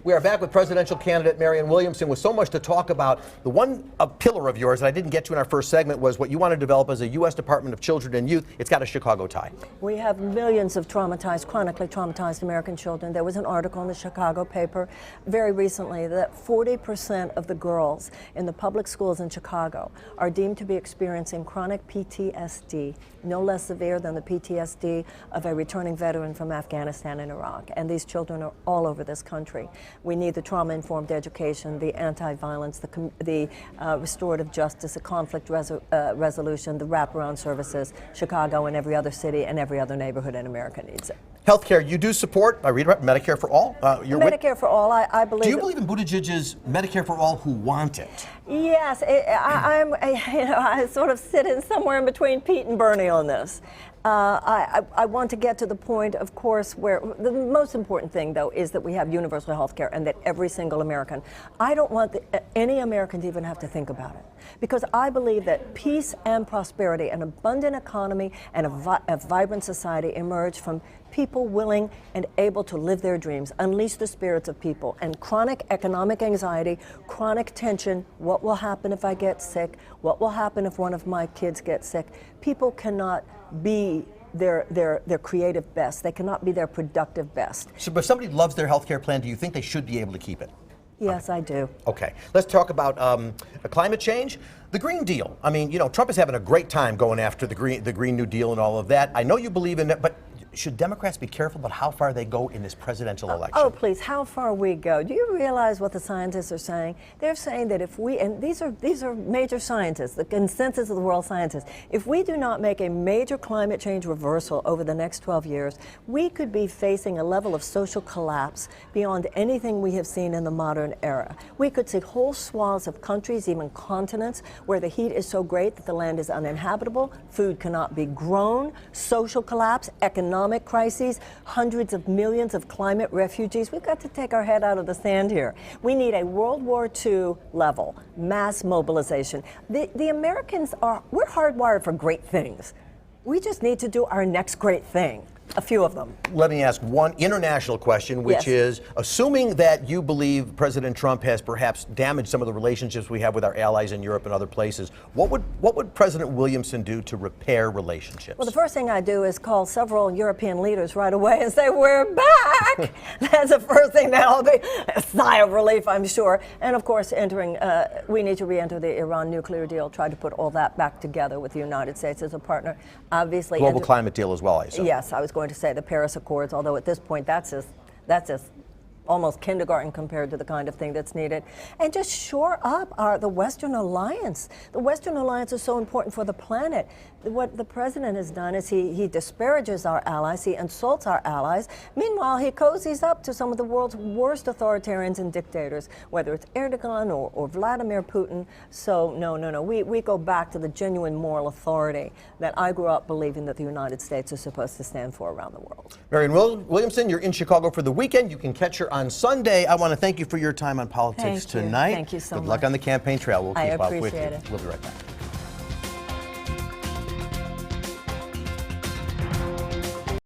We are back with presidential candidate Marianne Williamson with so much to talk about. The one pillar of yours that I didn't get to in our first segment was what you want to develop as a U.S. Department of Children and Youth. It's got a Chicago tie. We have millions of chronically traumatized American children. There was an article in the Chicago paper very recently that 40% of the girls in the public schools in Chicago are deemed to be experiencing chronic PTSD, no less severe than the PTSD of a returning veteran from Afghanistan and Iraq. And these children are all over this country. We need the trauma-informed education, the anti-violence, the restorative justice, the conflict resolution, the wraparound services. Chicago and every other city and every other neighborhood in America needs it. Healthcare, you do support, I read about Medicare for All. Medicare for All, I believe. Do you believe in Buttigieg's Medicare for All who want it? Yes, I sort of sit in somewhere in between Pete and Bernie on this. I want to get to the point, of course, where the most important thing, though, is that we have universal health care and that every single American. I don't want any American to even have to think about it, because I believe that peace and prosperity, an abundant economy, and a vibrant society emerge from people willing and able to live their dreams, unleash the spirits of people. And chronic economic anxiety, chronic tension, what will happen if I get sick? What will happen if one of my kids gets sick? People cannot be their creative best. They cannot be their productive best. So, but if somebody loves their health care plan, do you think they should be able to keep it? Yes, I do. Okay, let's talk about climate change. The Green Deal. I mean, you know, Trump is having a great time going after the Green New Deal and all of that. I know you believe in it, but should Democrats be careful about how far they go in this presidential election? Oh, please, how far we go. Do you realize what the scientists are saying? They're saying that if we, and these are major scientists, the consensus of the world scientists, if we do not make a major climate change reversal over the next 12 years, we could be facing a level of social collapse beyond anything we have seen in the modern era. We could see whole swaths of countries, even continents, where the heat is so great that the land is uninhabitable, food cannot be grown, social collapse, economic crises, hundreds of millions of climate refugees. We've got to take our head out of the sand here. We need a World War II level mass mobilization. The Americans we're hardwired for great things. We just need to do our next great thing. A few of them. Let me ask one international question, which is, assuming that you believe President Trump has perhaps damaged some of the relationships we have with our allies in Europe and other places, what would President Williamson do to repair relationships? Well, the first thing I do is call several European leaders right away and say, we're back! That's the first thing. That'll be a sigh of relief, I'm sure. And of course, we need to re-enter the Iran nuclear deal, try to put all that back together with the United States as a partner. Obviously, global climate deal as well, I assume. Yes, I was going to say the Paris Accords, although at this point that's just almost kindergarten compared to the kind of thing that's needed. And just shore up the Western Alliance. The Western Alliance is so important for the planet. What the president has done is he disparages our allies, he insults our allies. Meanwhile, he cozies up to some of the world's worst authoritarians and dictators, whether it's Erdogan or Vladimir Putin. So no, we go back to the genuine moral authority that I grew up believing that the United States is supposed to stand for around the world. Marianne Williamson, you're in Chicago for the weekend. You can catch her on Sunday. I want to thank you for your time on politics tonight. Thank you so much. Good luck on the campaign trail. We'll keep up with you. I appreciate it. We'll be right back.